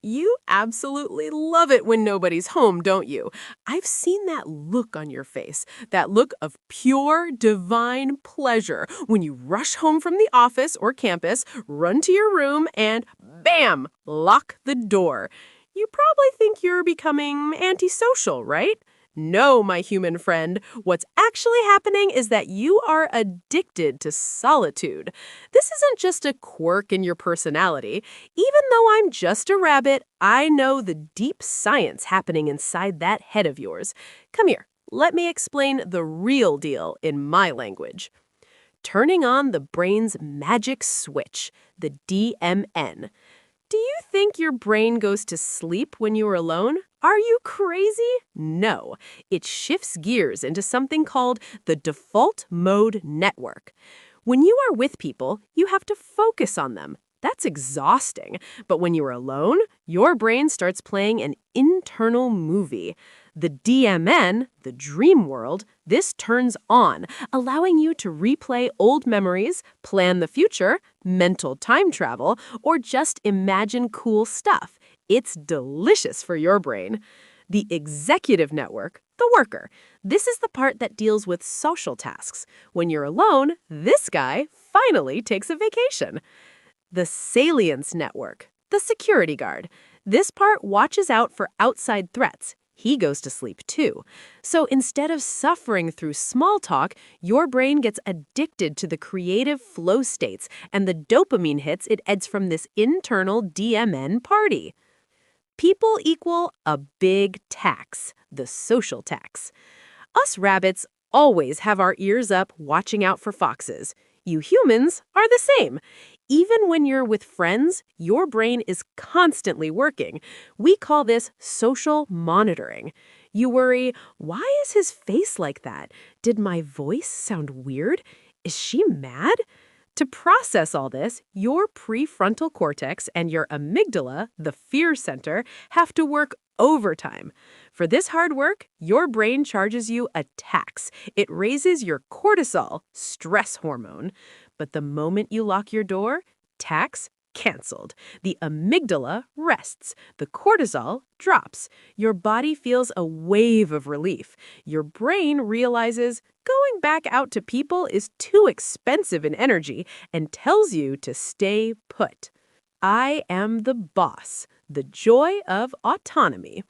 You absolutely love it when nobody's home, don't you? I've seen that look on your face, that look of pure, divine pleasure when you rush home from the office or campus, run to your room, and bam, lock the door. You probably think you're becoming antisocial, right? No, my human friend. What's actually happening is that you are addicted to solitude. This isn't just a quirk in your personality. Even though I'm just a rabbit, I know the deep science happening inside that head of yours. Come here, let me explain the real deal in my language. Turning on the brain's magic switch, the DMN. Do you think your brain goes to sleep when you're alone? Are you crazy? No. It shifts gears into something called the default mode network. When you are with people, you have to focus on them. That's exhausting. But when you're alone, your brain starts playing an internal movie. The DMN, the dream world, this turns on, allowing you to replay old memories, plan the future, mental time travel, or just imagine cool stuff. It's delicious for your brain. The executive network, the worker. This is the part that deals with social tasks. When you're alone, this guy finally takes a vacation. The salience network, the security guard. This part watches out for outside threats. He goes to sleep too. So instead of suffering through small talk, your brain gets addicted to the creative flow states and the dopamine hits it adds from this internal DMN party. People equal a big tax, the social tax. Us rabbits always have our ears up watching out for foxes. You humans are the same. Even when you're with friends, your brain is constantly working. We call this social monitoring. You worry, why is his face like that? Did my voice sound weird? Is she mad? To process all this, your prefrontal cortex and your amygdala, the fear center, have to work overtime. For this hard work, your brain charges you a tax. It raises your cortisol, stress hormone. But the moment you lock your door, tax canceled. The amygdala rests. The cortisol drops. Your body feels a wave of relief. Your brain realizes going back out to people is too expensive in energy and tells you to stay put. I am the boss, the joy of autonomy.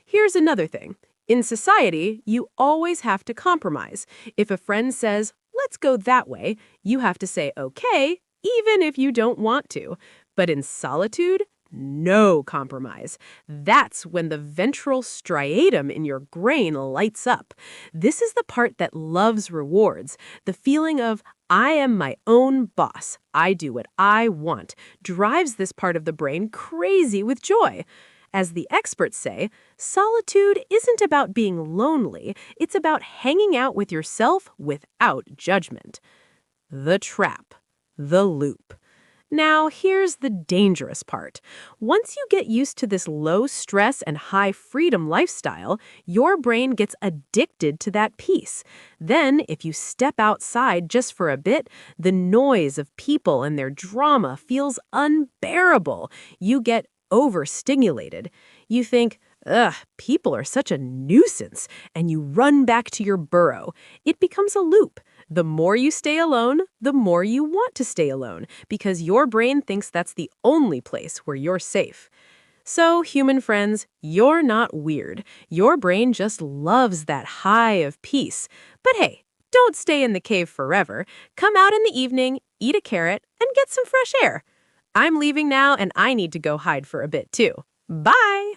Here's another thing. In society, you always have to compromise. If a friend says, let's go that way, you have to say, okay, even if you don't want to. But in solitude, no compromise. That's when the ventral striatum in your brain lights up. This is the part that loves rewards. The feeling of, I am my own boss, I do what I want, drives this part of the brain crazy with joy. As the experts say, solitude isn't about being lonely, it's about hanging out with yourself without judgment. The trap. The loop. Now, here's the dangerous part. Once you get used to this low stress and high freedom lifestyle, your brain gets addicted to that peace. Then, if you step outside just for a bit, the noise of people and their drama feels unbearable. You get overstimulated. You think, ugh, people are such a nuisance, and you run back to your burrow. It becomes a loop. The more you stay alone, the more you want to stay alone, because your brain thinks that's the only place where you're safe. So, human friends, you're not weird. Your brain just loves that high of peace. But hey, don't stay in the cave forever. Come out in the evening, eat a carrot, and get some fresh air. I'm leaving now, and I need to go hide for a bit too. Bye!